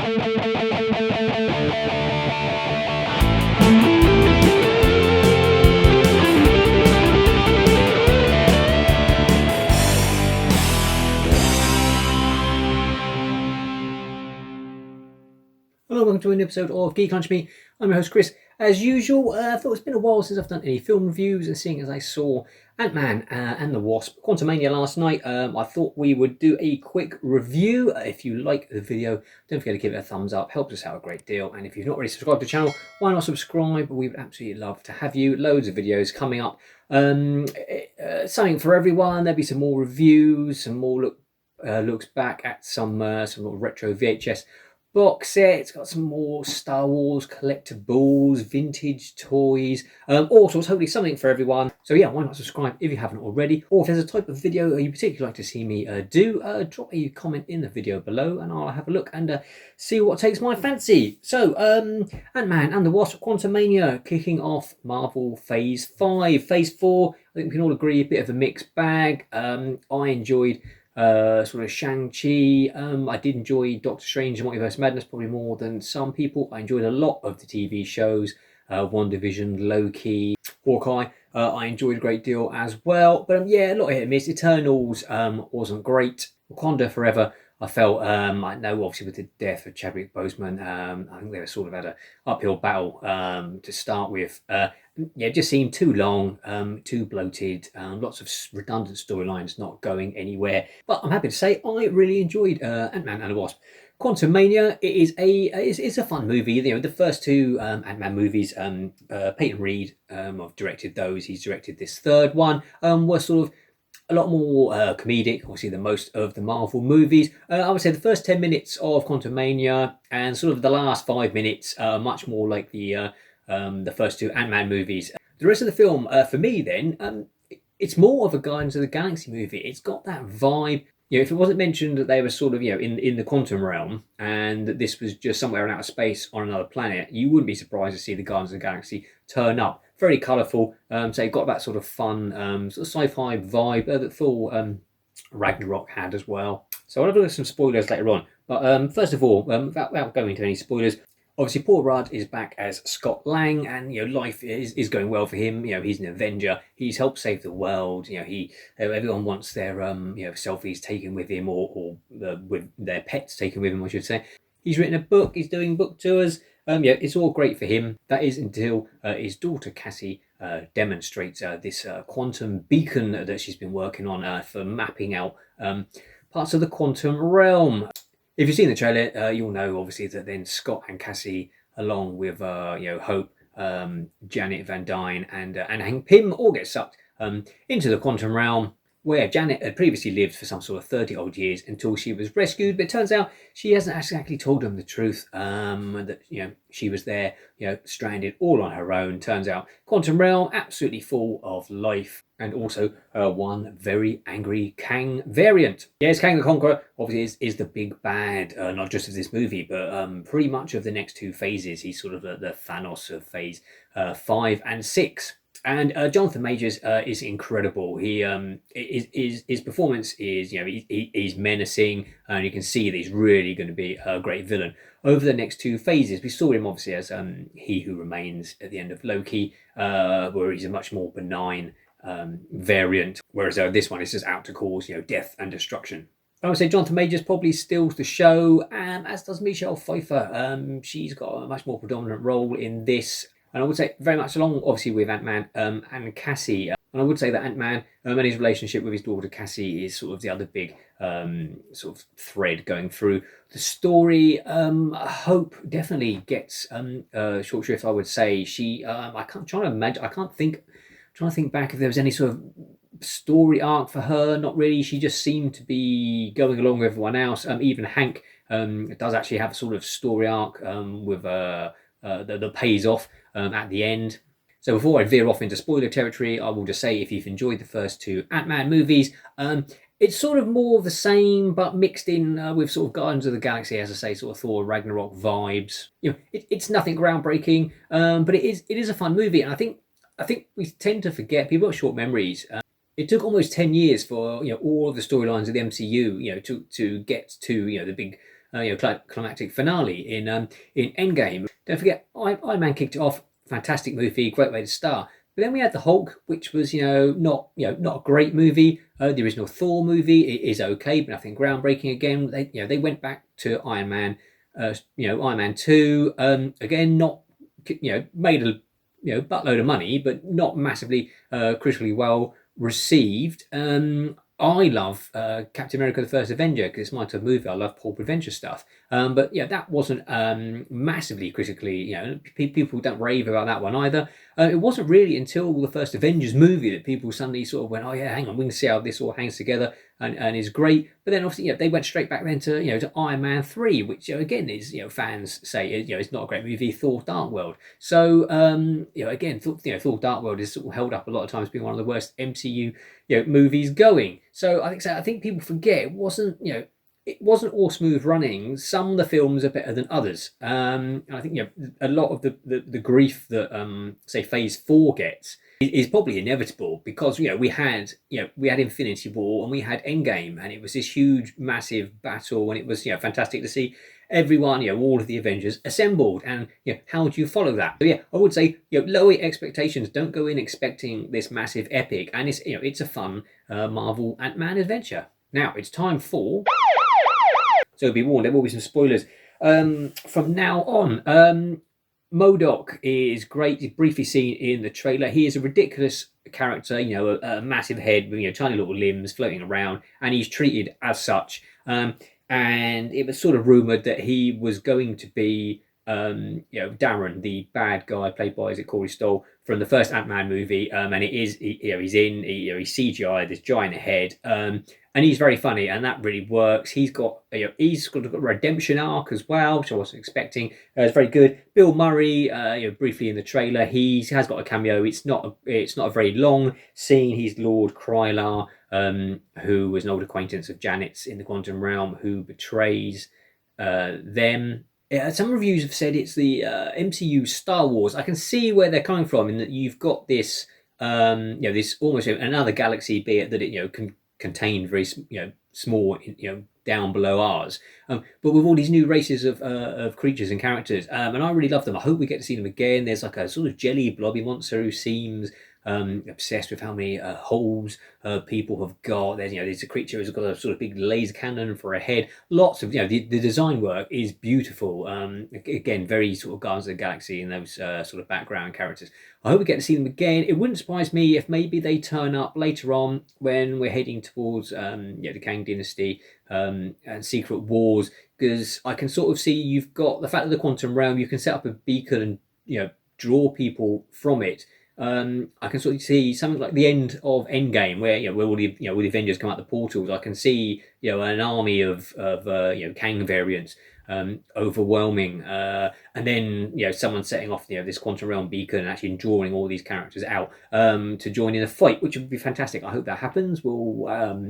Hello, welcome to an episode of Geek Lunch Me. I'm your host Chris. As usual, I thought it's been a while since I've done any film reviews, and seeing as I saw Ant-Man and the Wasp, Quantumania last night, I thought we would do a quick review. If you like the video, don't forget to give it a thumbs up, helps us out a great deal. And if you've not already subscribed to the channel, why not subscribe? We would absolutely love to have you. Loads of videos coming up. Something for everyone. There'll be some more reviews, some more looks back at some little retro VHS box set. It's got some more Star Wars collectibles, vintage toys, all sorts. Hopefully something for everyone. So yeah, why not subscribe if you haven't already? Or if there's a type of video you particularly like to see me do, drop a comment in the video below and I'll have a look and see what takes my fancy. So Ant-Man and the Wasp, Quantumania, kicking off Marvel Phase 5. Phase 4, I think we can all agree, a bit of a mixed bag. I enjoyed sort of Shang-Chi. I did enjoy Doctor Strange and Multiverse Madness probably more than some people. I enjoyed a lot of the TV shows, WandaVision, Loki, Hawkeye. I enjoyed a great deal as well. But yeah, a lot of hit and miss. Eternals wasn't great. Wakanda Forever, I felt, I know obviously with the death of Chadwick Boseman, I think they were sort of at an uphill battle to start with. Yeah, it just seemed too long, too bloated, lots of redundant storylines not going anywhere. But I'm happy to say I really enjoyed Ant-Man and the Wasp. Quantumania, it's a fun movie. You know, the first two Ant-Man movies, Peyton Reed, I've directed those. He's directed this third one. Were sort of a lot more comedic, obviously, than most of the Marvel movies. I would say the first 10 minutes of Quantumania and sort of the last 5 minutes are much more like the first two Ant-Man movies. The rest of the film, for me then, it's more of a Guardians of the Galaxy movie. It's got that vibe. You know, if it wasn't mentioned that they were sort of, you know, in the quantum realm and that this was just somewhere in outer space on another planet, you wouldn't be surprised to see the Guardians of the Galaxy turn up. Very colourful. So you've got that sort of fun sort of sci-fi vibe that Thor Ragnarok had as well. So I'll have a look at some spoilers later on. But first of all, without going into any spoilers, obviously, Paul Rudd is back as Scott Lang, and you know life is going well for him. You know, he's an Avenger. He's helped save the world. You know, everyone wants their selfies taken with him, or with their pets taken with him, I should say. He's written a book. He's doing book tours. Yeah, it's all great for him. That is until his daughter Cassie demonstrates this quantum beacon that she's been working on for mapping out parts of the quantum realm. If you've seen the trailer, you'll know obviously that then Scott and Cassie, along with Hope, Janet Van Dyne, and Hank Pym, all get sucked into the quantum realm, where Janet had previously lived for some sort of 30-odd years until she was rescued. But it turns out she hasn't exactly told them the truth, that she was there, stranded all on her own. Turns out quantum realm absolutely full of life, and also one very angry Kang variant. Yes, Kang the Conqueror obviously is the big bad, not just of this movie, but pretty much of the next two phases. He's sort of the Thanos of phase 5 and 6. And Jonathan Majors is incredible. His performance is, he's menacing, and you can see that he's really going to be a great villain over the next two phases. We saw him obviously as He Who Remains at the end of Loki, where he's a much more benign variant, whereas this one is just out to cause death and destruction. I would say Jonathan Majors probably steals the show, as does Michelle Pfeiffer. She's got a much more predominant role in this. And I would say very much along, obviously, with Ant-Man and Cassie. And I would say that Ant-Man and his relationship with his daughter Cassie is sort of the other big sort of thread going through the story. Hope definitely gets short shrift, I would say. I'm trying to think back if there was any sort of story arc for her. Not really. She just seemed to be going along with everyone else. Even Hank does actually have a sort of story arc with that pays off at the end. So before I veer off into spoiler territory, I will just say if you've enjoyed the first two Ant-Man movies, it's sort of more of the same, but mixed in with sort of Guardians of the Galaxy, as I say, sort of Thor Ragnarok vibes. It's nothing groundbreaking, but it is a fun movie, and I think we tend to forget. People have short memories. It took almost 10 years for all of the storylines of the MCU, to get to the big climactic finale in Endgame. Don't forget, Iron Man kicked it off. Fantastic movie, great way to start. But then we had the Hulk, which was not not a great movie. The original Thor movie it is okay, but nothing groundbreaking. Again, they went back to Iron Man, Iron Man 2. Again, not made a buttload of money, but not massively critically well received. I love Captain America: The First Avenger because it's my type of movie. I love pulp adventure stuff. But yeah, that wasn't massively critically. People don't rave about that one either. It wasn't really until the first Avengers movie that people suddenly sort of went, "Oh yeah, hang on, we can see how this all hangs together and is great." But then obviously, they went straight back then to Iron Man 3, which again is fans say it's not a great movie. Thor: Dark World. So again, Thor: Dark World is sort of held up a lot of times being one of the worst MCU movies going. So I think people forget it wasn't all smooth running. Some of the films are better than others. And I think a lot of the grief that say Phase 4 gets is probably inevitable because we had Infinity War and we had Endgame, and it was this huge massive battle, and it was fantastic to see everyone, all of the Avengers assembled, and how do you follow that? So I would say lower expectations. Don't go in expecting this massive epic, and it's a fun Marvel Ant-Man adventure. Now it's time for. So be warned, there will be some spoilers. From now on, MODOK is great. He's briefly seen in the trailer. He is a ridiculous character, a massive head with tiny little limbs floating around, and he's treated as such. And it was sort of rumored that he was going to be Darren, the bad guy played by, is it Corey Stoll from the first Ant-Man movie, and it is he's CGI this giant head, and he's very funny, and that really works. He's got a redemption arc as well, which I wasn't expecting. It's very good. Bill Murray, briefly in the trailer, he has got a cameo. It's not a very long scene. He's Lord Krylar, who was an old acquaintance of Janet's in the Quantum Realm, who betrays them. Some reviews have said it's the MCU Star Wars. I can see where they're coming from in that you've got this, this almost another galaxy, be it that it contained very small, down below ours. But with all these new races of creatures and characters, and I really love them. I hope we get to see them again. There's like a sort of jelly blobby monster who seems obsessed with how many holes people have got. There's a creature who's got a sort of big laser cannon for a head. Lots of the design work is beautiful. Again, very sort of Guardians of the Galaxy and those sort of background characters. I hope we get to see them again. It wouldn't surprise me if maybe they turn up later on when we're heading towards the Kang Dynasty and Secret Wars, because I can sort of see you've got the fact of the Quantum Realm. You can set up a beacon and draw people from it. I can sort of see something like the end of Endgame, where where all the Avengers come out the portals. I can see an army of Kang variants overwhelming, and then someone setting off this Quantum Realm beacon and actually drawing all these characters out to join in a fight, which would be fantastic. I hope that happens. We'll,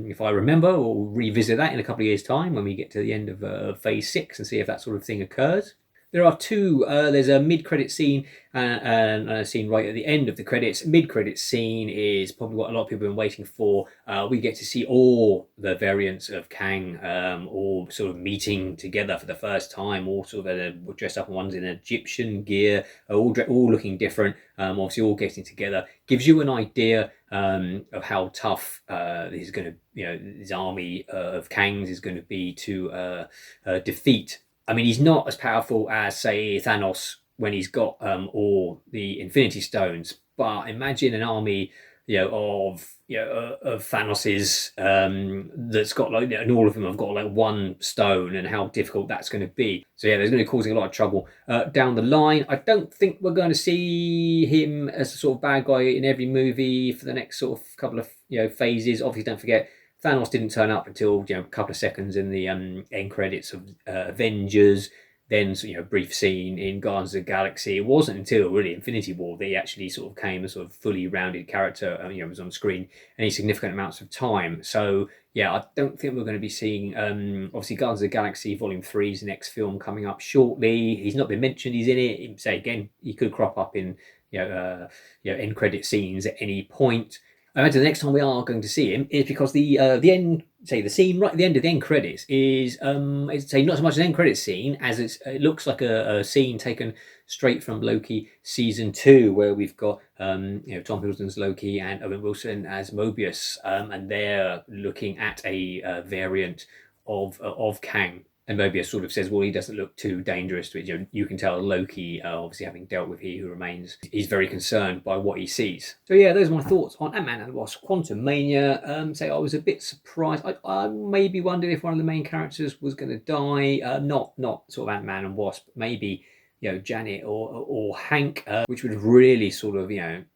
if I remember, we'll revisit that in a couple of years' time when we get to the end of Phase 6 and see if that sort of thing occurs. There are two. There's a mid-credit scene and a scene right at the end of the credits. Mid-credit scene is probably what a lot of people have been waiting for. We get to see all the variants of Kang, all sort of meeting together for the first time. All sort of dressed up, ones in Egyptian gear, all looking different. Obviously, all getting together gives you an idea of how tough this is going to, this army of Kangs is going to be to defeat. I mean, he's not as powerful as, say, Thanos when he's got all the Infinity Stones. But imagine an army, of Thanos's that's got and all of them have got one stone, and how difficult that's going to be. So there's going to be causing a lot of trouble down the line. I don't think we're going to see him as a sort of bad guy in every movie for the next sort of couple of phases. Obviously, don't forget, Thanos didn't turn up until a couple of seconds in the end credits of Avengers. Then brief scene in Guardians of the Galaxy. It wasn't until really Infinity War that he actually sort of came a sort of fully rounded character. Was on screen any significant amounts of time. So I don't think we're going to be seeing. Obviously, Guardians of the Galaxy Volume 3's next film coming up shortly. He's not been mentioned. He's in it. Say again, he could crop up in end credit scenes at any point. I imagine the next time we are going to see him is because the end say the scene right at the end of the end credits is say not so much an end credits scene as it looks like a scene taken straight from Loki season 2, where we've got Tom Hiddleston's Loki and Owen Wilson as Mobius, and they're looking at a variant of Kang. And Mobius sort of says, well, he doesn't look too dangerous to it. You can tell Loki, obviously having dealt with He Who Remains, he's very concerned by what he sees. So yeah, those are my thoughts on Ant-Man and the Wasp: Quantumania. I was a bit surprised. I maybe wondered if one of the main characters was going to die. Not sort of Ant-Man and Wasp. Maybe Janet or Hank, which would have really sort of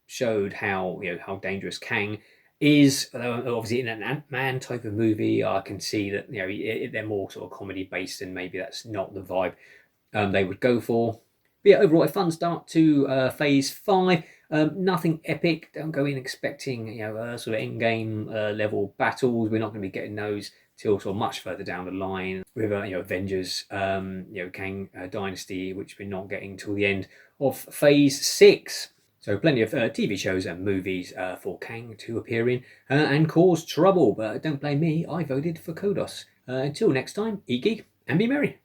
showed how how dangerous Kang is. Obviously in an Ant-Man type of movie, I can see that they're more sort of comedy based, and maybe that's not the vibe they would go for. But yeah, overall a fun start to phase 5. Nothing epic. Don't go in expecting sort of end game level battles. We're not going to be getting those till sort of much further down the line with Avengers, Kang Dynasty, which we're not getting till the end of phase 6. So plenty of TV shows and movies for Kang to appear in and cause trouble. But don't blame me, I voted for Kodos. Until next time, eat geek and be merry.